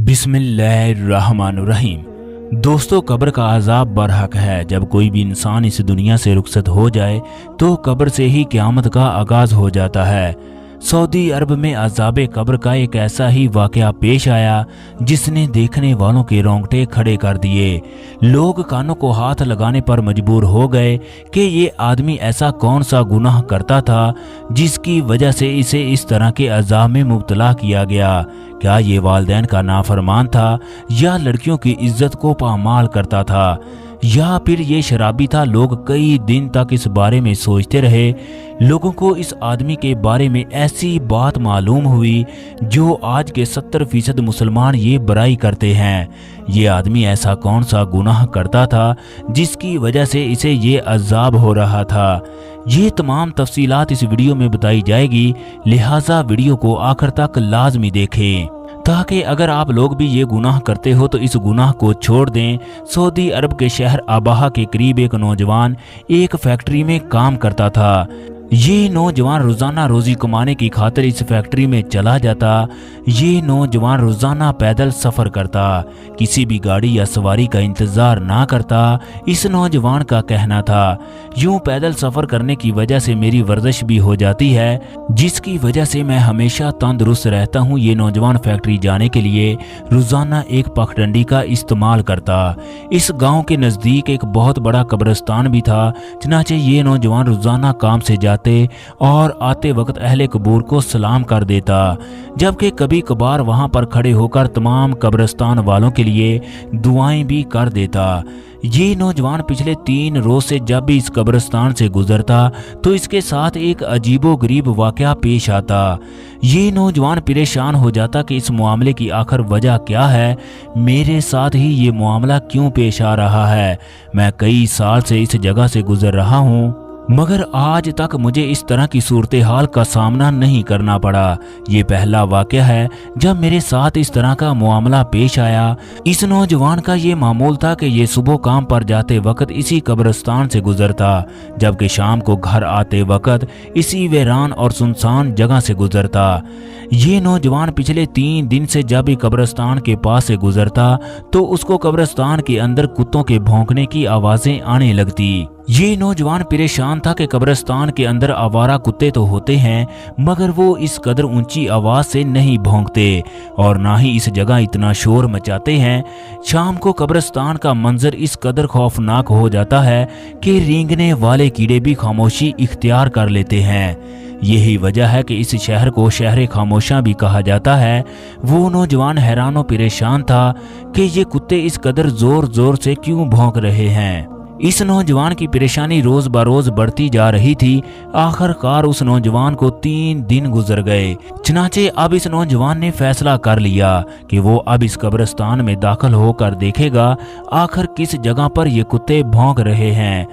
बिस्मिल्लाहिर्रहमानुर्रहीम। दोस्तों, कब्र का अजाब बरहक है। जब कोई भी इंसान इस दुनिया से रुखसत हो जाए तो कब्र से ही क़यामत का आगाज हो जाता है। सऊदी अरब में अजाब कब्र का एक ऐसा ही वाक़या पेश आया जिसने देखने वालों के रोंगटे खड़े कर दिए। लोग कानों को हाथ लगाने पर मजबूर हो गए कि ये आदमी ऐसा कौन सा गुनाह करता था जिसकी वजह से इसे इस तरह के अजाब में मुब्तला किया गया। क्या ये वालिदैन का नाफरमान था, या लड़कियों की इज्जत को पामाल करता था, या फिर ये शराबी था। लोग कई दिन तक इस बारे में सोचते रहे। लोगों को इस आदमी के बारे में ऐसी बात मालूम हुई जो आज के 70% मुसलमान ये बुराई करते हैं। ये आदमी ऐसा कौन सा गुनाह करता था जिसकी वजह से इसे ये अजाब हो रहा था। ये तमाम तफसीलात इस वीडियो में बताई जाएगी, लिहाजा वीडियो को आखिर तक लाजमी देखें ताकि अगर आप लोग भी ये गुनाह करते हो तो इस गुनाह को छोड़ दें। सऊदी अरब के शहर अबाहा के करीब एक नौजवान एक फैक्ट्री में काम करता था। ये नौजवान रोज़ाना रोज़ी कमाने की खातिर इस फैक्ट्री में चला जाता। ये नौजवान रोज़ाना पैदल सफ़र करता, किसी भी गाड़ी या सवारी का इंतज़ार ना करता। इस नौजवान का कहना था, यूं पैदल सफ़र करने की वजह से मेरी वर्जिश भी हो जाती है, जिसकी वजह से मैं हमेशा तंदुरुस्त रहता हूं। ये नौजवान फैक्ट्री जाने के लिए रोज़ाना एक पगडंडी का इस्तेमाल करता। इस गाँव के नज़दीक एक बहुत बड़ा कब्रिस्तान भी था, चनाचे ये नौजवान रोज़ाना काम से और आते वक्त अहले कबूर को सलाम कर देता, जबकि कभी कभार वहां पर खड़े होकर तमाम कब्रिस्तान वालों के लिए दुआएं भी कर देता। ये नौजवान पिछले 3 रोज से जब भी इस कब्रिस्तान से गुजरता तो इसके साथ एक अजीबो गरीब वाकया पेश आता। ये नौजवान परेशान हो जाता कि इस मामले की आखिर वजह क्या है, मेरे साथ ही ये मामला क्यों पेश आ रहा है। मैं कई साल से इस जगह से गुजर रहा हूँ मगर आज तक मुझे इस तरह की सूरत हाल का सामना नहीं करना पड़ा। ये पहला वाक़या है जब मेरे साथ इस तरह का मामला पेश आया। इस नौजवान का ये मामूल था कि ये सुबह काम पर जाते वक्त इसी कब्रिस्तान से गुजरता, जबकि शाम को घर आते वक्त इसी वीरान और सुनसान जगह से गुजरता। ये नौजवान पिछले 3 दिन से जब भी कब्रिस्तान के पास से गुजरता तो उसको कब्रिस्तान के अंदर कुत्तों के भौंकने की आवाज़ें आने लगती। ये नौजवान परेशान था कि कब्रिस्तान के अंदर आवारा कुत्ते तो होते हैं मगर वो इस कदर ऊंची आवाज से नहीं भौंकते और ना ही इस जगह इतना शोर मचाते हैं। शाम को कब्रिस्तान का मंजर इस कदर खौफनाक हो जाता है कि रेंगने वाले कीड़े भी खामोशी इख्तियार कर लेते हैं। यही वजह है कि इस शहर को शहर खामोशा भी कहा जाता है। वो नौजवान हैरान और परेशान था कि ये कुत्ते इस कदर जोर जोर से क्यों भौंक रहे हैं। इस नौजवान की परेशानी रोज बरोज बढ़ती जा रही थी। आखिरकार उस नौजवान को 3 दिन गुजर गए। चनाचे अब इस नौजवान ने फैसला कर लिया कि वो अब इस कब्रिस्तान में दाखिल होकर देखेगा आखिर किस जगह पर ये कुत्ते भौंक रहे हैं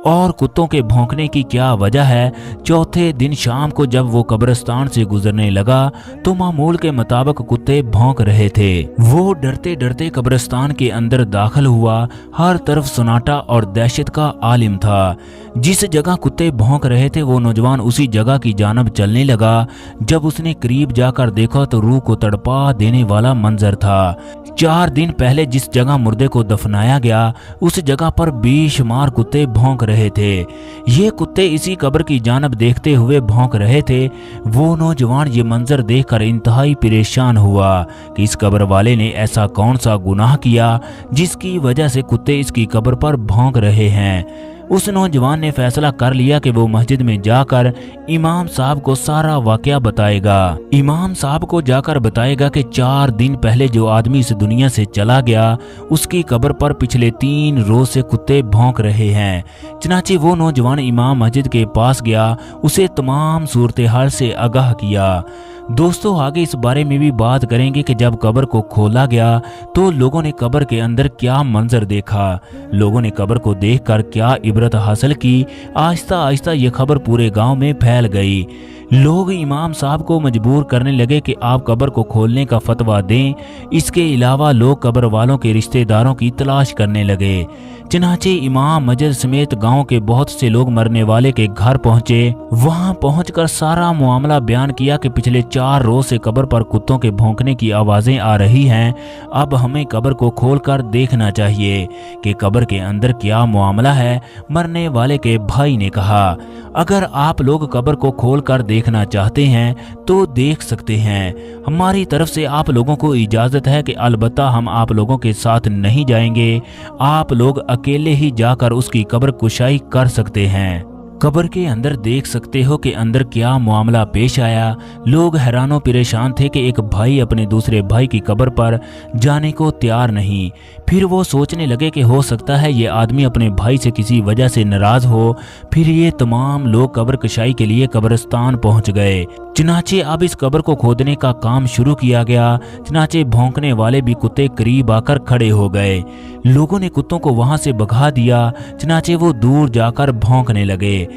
और कुत्तों के भौंकने की क्या वजह है। चौथे दिन शाम को जब वो कब्रिस्तान से गुजरने लगा तो मामूल के मुताबिक कुत्ते भौंक रहे थे। वो डरते डरते कब्रिस्तान के अंदर दाखिल हुआ। हर तरफ सन्नाटा और दहशत का आलिम था। जिस जगह कुत्ते भौंक रहे थे वो नौजवान उसी जगह की जानब चलने लगा। जब उसने करीब जाकर देखा तो रूह को तड़पा देने वाला मंजर था। 4 दिन पहले जिस जगह मुर्दे को दफनाया गया उस जगह पर बेशुमार कुत्ते भौंक रहे थे। ये कुत्ते इसी कब्र की जानब देखते हुए भौंक रहे थे। वो नौजवान ये मंजर देखकर इंतहाई परेशान हुआ कि इस कब्र वाले ने ऐसा कौन सा गुनाह किया जिसकी वजह से कुत्ते इसकी कब्र पर भौंक रहे हैं। उस नौजवान ने फैसला कर लिया कि वो मस्जिद में जाकर इमाम साहब को सारा वाकया बताएगा। इमाम साहब को जाकर बताएगा कि 4 दिन पहले जो आदमी इस दुनिया से चला गया उसकी कब्र पर पिछले 3 रोज से कुत्ते भौंक रहे हैं। चनाचे वो नौजवान इमाम मस्जिद के पास गया, उसे तमाम सूरत हाल से आगाह किया। दोस्तों, आगे इस बारे में भी बात करेंगे कि जब कब्र को खोला गया तो लोगों ने कब्र के अंदर क्या मंजर देखा, लोगों ने कब्र को देखकर क्या इबरत हासिल की। आहिस्ता आहिस्ता ये खबर पूरे गांव में फैल गई। लोग इमाम साहब को मजबूर करने लगे कि आप कब्र को खोलने का फतवा दें। इसके अलावा लोग कब्र वालों के रिश्तेदारों की तलाश करने लगे। चनाचे इमाम मस्जिद समेत गांव के बहुत से लोग मरने वाले के घर पहुंचे। वहां पहुंचकर सारा मामला बयान किया कि पिछले 4 रोज से कब्र पर कुत्तों के भौंकने की आवाजें आ रही हैं। अब हमें कब्र को खोलकर देखना चाहिए कि कब्र के अंदर क्या मामला है। मरने वाले के भाई ने कहा, अगर आप लोग कब्र को खोलकर देखना चाहते हैं तो देख सकते हैं। हमारी तरफ से आप लोगों को इजाजत है कि अलबत्ता हम आप लोगों के साथ नहीं जाएंगे। आप लोग अकेले ही जाकर उसकी कब्र कुशाई कर सकते हैं। कब्र के अंदर देख सकते हो कि अंदर क्या मामला पेश आया। लोग हैरानो परेशान थे कि एक भाई अपने दूसरे भाई की कब्र पर जाने को तैयार नहीं। फिर वो सोचने लगे कि हो सकता है ये आदमी अपने भाई से किसी वजह से नाराज हो। फिर ये तमाम लोग कब्र कशाई के लिए कब्रिस्तान पहुंच गए। चनाचे अब इस कब्र को खोदने का काम शुरू किया गया। चनाचे भौंकने वाले भी कुत्ते करीब आकर खड़े हो गए। लोगों ने कुत्तों को वहां से भगा दिया। चनाचे वो दूर जाकर भौंकने लगे।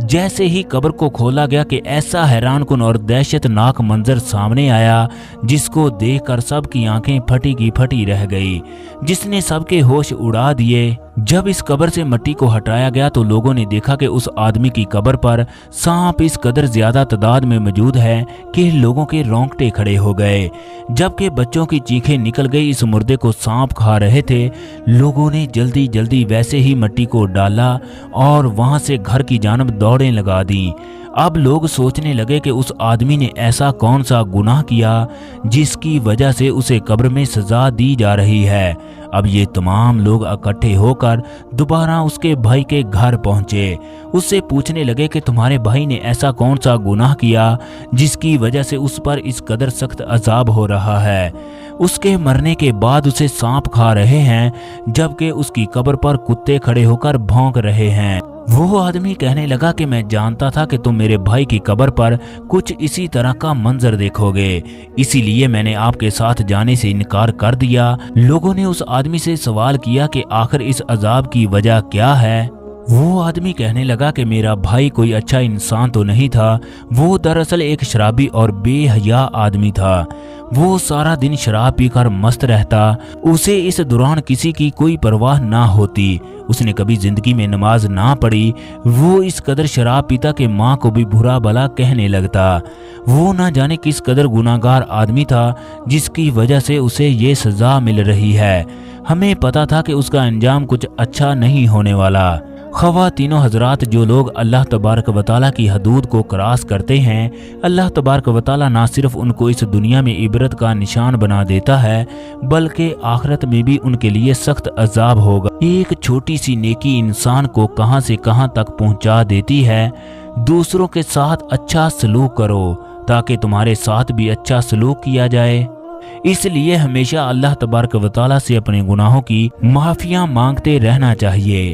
जैसे ही कब्र को खोला गया कि ऐसा हैरानकुन और दहशतनाक मंजर सामने आया जिसको देखकर सबकी आंखें फटी की फटी रह गई, जिसने सबके होश उड़ा दिए। जब इस कब्र से मिट्टी को हटाया गया तो लोगों ने देखा कि उस आदमी की कब्र पर सांप इस कदर ज्यादा तादाद में मौजूद है कि लोगों के रोंगटे खड़े हो गए। जबकि बच्चों की चीखें निकल गई। इस मुर्दे को सांप खा रहे थे। लोगों ने जल्दी जल्दी वैसे ही मिट्टी को डाला और वहां से घर की जानब दौड़ें लगा दी। अब लोग सोचने लगे कि उस आदमी ने ऐसा कौन सा गुनाह किया जिसकी वजह से उसे कब्र में सजा दी जा रही है। अब ये तमाम लोग इकट्ठे होकर दोबारा उसके भाई के घर पहुंचे। उससे पूछने लगे कि तुम्हारे भाई ने ऐसा कौन सा गुनाह किया जिसकी वजह से उस पर इस कदर सख्त अजाब हो रहा है। उसके मरने के बाद उसे सांप खा रहे हैं, जबकि उसकी कब्र पर कुत्ते खड़े होकर भौंक रहे हैं। वो आदमी कहने लगा कि मैं जानता था कि तुम मेरे भाई की कब्र पर कुछ इसी तरह का मंजर देखोगे, इसीलिए मैंने आपके साथ जाने से इनकार कर दिया। लोगों ने उस आदमी से सवाल किया कि आखिर इस अजाब की वजह क्या है। वो आदमी कहने लगा कि मेरा भाई कोई अच्छा इंसान तो नहीं था। वो दरअसल एक शराबी और बेहया आदमी था। वो सारा दिन शराब पीकर मस्त रहता। उसे इस दौरान किसी की कोई परवाह ना होती। उसने कभी जिंदगी में नमाज ना पढ़ी। वो इस कदर शराब पीता कि माँ को भी बुरा भला कहने लगता। वो ना जाने किस कदर गुनाहगार आदमी था जिसकी वजह से उसे ये सजा मिल रही है। हमें पता था कि उसका अंजाम कुछ अच्छा नहीं होने वाला। ख़वातीनो हजरात, जो लोग अल्लाह तबारक व तआला की हदूद को क्रॉस करते हैं, अल्लाह तबारक व तआला ना सिर्फ उनको इस दुनिया में इबरत का निशान बना देता है बल्कि आखिरत में भी उनके लिए सख्त अजाब होगा। एक छोटी सी नेकी इंसान को कहां से कहां तक पहुंचा देती है। दूसरों के साथ अच्छा सलूक करो ताकि तुम्हारे साथ भी अच्छा सलूक किया जाए। इसलिए हमेशा अल्लाह तबारक व तआला से अपने गुनाहों की माफिया मांगते रहना चाहिए।